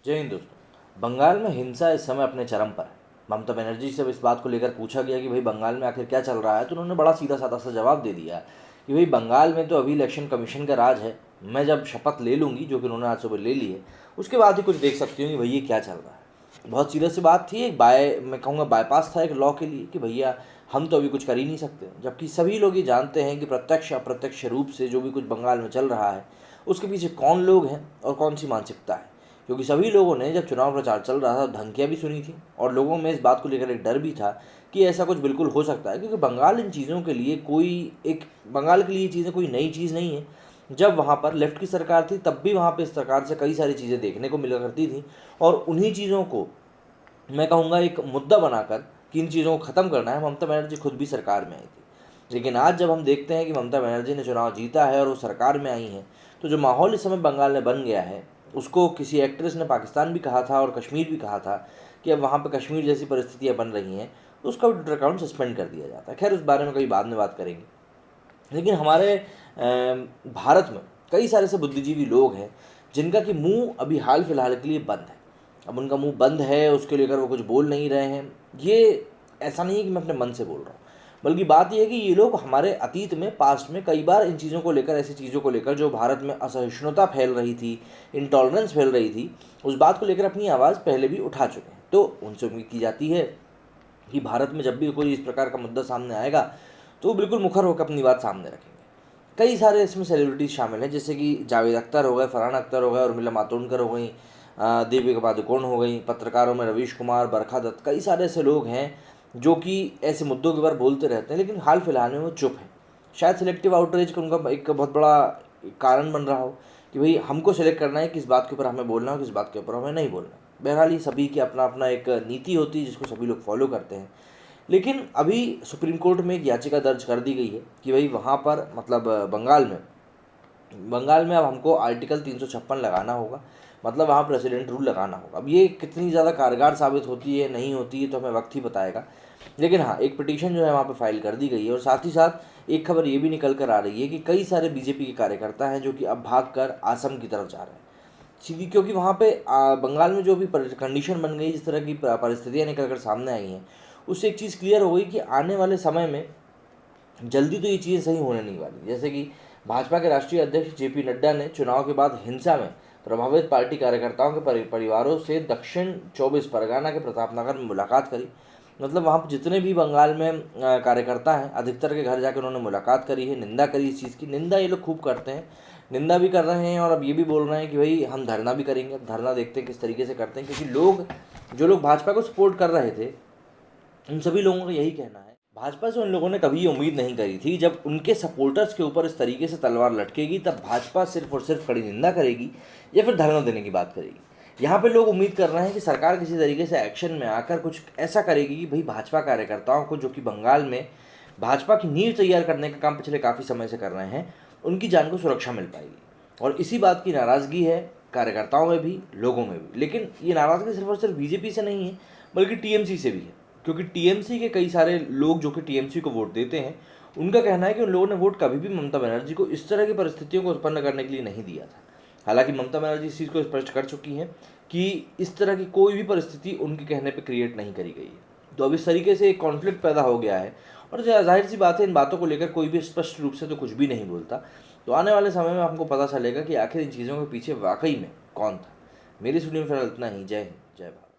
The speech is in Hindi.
जय हिंद दोस्तों। बंगाल में हिंसा इस समय अपने चरम पर है। ममता बनर्जी से इस बात को लेकर पूछा गया कि भाई बंगाल में आखिर क्या चल रहा है, तो उन्होंने बड़ा सीधा साधा सा जवाब दे दिया कि भाई बंगाल में तो अभी इलेक्शन कमीशन का राज है। मैं जब शपथ ले लूँगी, जो कि उन्होंने आज सुबह ले ली है, उसके बाद ही कुछ देख सकती हूँ कि भाई ये क्या चल रहा है। बहुत सीधा सी बात थी, एक मैं कहूँगा बाईपास था एक लॉ के लिए कि भैया हम तो अभी कुछ कर ही नहीं सकते, जबकि सभी लोग ये जानते हैं कि प्रत्यक्ष अप्रत्यक्ष रूप से जो भी कुछ बंगाल में चल रहा है उसके पीछे कौन लोग हैं और कौन सी मानसिकता है। क्योंकि सभी लोगों ने जब चुनाव प्रचार चल रहा था धमकियाँ भी सुनी थी और लोगों में इस बात को लेकर एक डर भी था कि ऐसा कुछ बिल्कुल हो सकता है, क्योंकि बंगाल इन चीज़ों के लिए बंगाल के लिए ये चीज़ें कोई नई चीज़ नहीं है। जब वहाँ पर लेफ्ट की सरकार थी तब भी वहाँ पर इस सरकार से कई सारी चीज़ें देखने को मिला करती थी, और उन्हीं चीज़ों को मैं कहूँगा एक मुद्दा बनाकर कि इन चीज़ों को ख़त्म करना है, ममता बनर्जी खुद भी सरकार में आई थी। लेकिन आज जब हम देखते हैं कि ममता बनर्जी ने चुनाव जीता है और वो सरकार में आई हैं, तो जो माहौल इस समय बंगाल में बन गया है, उसको किसी एक्ट्रेस ने पाकिस्तान भी कहा था और कश्मीर भी कहा था कि अब वहाँ पर कश्मीर जैसी परिस्थितियाँ बन रही हैं, तो उसका ट्विटर अकाउंट सस्पेंड कर दिया जाता है। खैर, उस बारे में कभी बाद में बात करेंगे। लेकिन हमारे भारत में कई सारे ऐसे बुद्धिजीवी लोग हैं जिनका कि मुंह अभी हाल फिलहाल के लिए बंद है। अब उनका मुंह बंद है, उसके लेकर वो कुछ बोल नहीं रहे हैं। ये ऐसा नहीं है कि मैं अपने मन से बोल रहा हूँ, बल्कि बात यह है कि ये लोग हमारे अतीत में, पास्ट में कई बार इन चीज़ों को लेकर, ऐसी चीज़ों को लेकर जो भारत में असहिष्णुता फैल रही थी, इंटॉलरेंस फैल रही थी, उस बात को लेकर अपनी आवाज़ पहले भी उठा चुके हैं। तो उनसे उम्मीद की जाती है कि भारत में जब भी कोई इस प्रकार का मुद्दा सामने आएगा तो वो बिल्कुल मुखर होकर अपनी बात सामने रखेंगे। कई सारे इसमें सेलिब्रिटीज शामिल हैं, जैसे कि जावेद अख्तर हो गए, फरहान अख्तर हो गए, उर्मिला मातोंडकर हो गई, दीपिका पादुकोण हो गई। पत्रकारों में रवीश कुमार, बरखा दत्त, कई सारे ऐसे लोग हैं जो कि ऐसे मुद्दों के बारे बोलते रहते हैं, लेकिन हाल फिलहाल में वो चुप हैं। शायद सिलेक्टिव आउटरीच का उनका एक बहुत बड़ा कारण बन रहा हो कि भाई हमको सेलेक्ट करना है किस बात के ऊपर हमें बोलना है, किस बात के ऊपर हमें नहीं बोलना है। बहरहाल ये सभी की अपना अपना एक नीति होती है जिसको सभी लोग फॉलो करते हैं। लेकिन अभी सुप्रीम कोर्ट में एक याचिका दर्ज कर दी गई है कि भाई वहाँ पर मतलब बंगाल में अब हमको आर्टिकल 356 लगाना होगा, मतलब वहाँ प्रेसिडेंट रूल लगाना होगा। अब ये कितनी ज़्यादा कारगर साबित होती है नहीं होती है तो हमें वक्त ही बताएगा। लेकिन हाँ, एक पिटीशन जो है वहाँ पे फाइल कर दी गई है, और साथ ही साथ एक खबर ये भी निकल कर आ रही है कि कई सारे बीजेपी के कार्यकर्ता हैं जो कि अब भाग कर आसम की तरफ जा रहे हैं सीधी, क्योंकि वहाँ पे बंगाल में जो भी कंडीशन बन गई, जिस तरह की परिस्थितियाँ निकल कर सामने आई हैं, उससे एक चीज़ क्लियर हो गई कि आने वाले समय में जल्दी तो ये चीज़ें सही होने नहीं वाली। जैसे कि भाजपा के राष्ट्रीय अध्यक्ष जेपी नड्डा ने चुनाव के बाद हिंसा में प्रभावित पार्टी कार्यकर्ताओं के परिवारों से दक्षिण 24 परगना के प्रतापनगर में मुलाकात करी। मतलब वहाँ पर जितने भी बंगाल में कार्यकर्ता हैं, अधिकतर के घर जाकर उन्होंने मुलाकात करी है, निंदा करी। इस चीज़ की निंदा ये लोग खूब करते हैं, निंदा भी कर रहे हैं, और अब ये भी बोल रहे हैं कि भाई हम धरना भी करेंगे। अब धरना देखते हैं किस तरीके से करते हैं, क्योंकि जो लोग भाजपा को सपोर्ट कर रहे थे, उन सभी लोगों का यही कहना है, भाजपा से उन लोगों ने कभी उम्मीद नहीं करी थी जब उनके सपोर्टर्स के ऊपर इस तरीके से तलवार लटकेगी तब भाजपा सिर्फ और सिर्फ कड़ी निंदा करेगी या फिर धरना देने की बात करेगी। यहाँ पे लोग उम्मीद कर रहे हैं कि सरकार किसी तरीके से एक्शन में आकर कुछ ऐसा करेगी कि भाई भाजपा कार्यकर्ताओं को, जो कि बंगाल में भाजपा की नींव तैयार करने का काम पिछले काफ़ी समय से कर रहे हैं, उनकी जान को सुरक्षा मिल पाएगी। और इसी बात की नाराज़गी है कार्यकर्ताओं में भी, लोगों में भी। लेकिन ये नाराज़गी सिर्फ और सिर्फ बीजेपी से नहीं है, बल्कि टीएमसी से भी है, क्योंकि टीएमसी के कई सारे लोग जो कि टीएमसी को वोट देते हैं, उनका कहना है कि उन लोगों ने वोट कभी भी ममता बनर्जी को इस तरह की परिस्थितियों को उत्पन्न करने के लिए नहीं दिया था। हालांकि ममता बनर्जी इस चीज़ को स्पष्ट कर चुकी हैं कि इस तरह की कोई भी परिस्थिति उनके कहने पर क्रिएट नहीं करी गई है। तो अब इस तरीके से एक कॉन्फ्लिक्ट पैदा हो गया है, और जाहिर सी बात है इन बातों को लेकर कोई भी स्पष्ट रूप से तो कुछ भी नहीं बोलता। तो आने वाले समय में हमको पता चलेगा कि आखिर इन चीज़ों के पीछे वाकई में कौन था। मेरी सुनी में फिलहाल इतना ही। जय हिंद, जय भारत।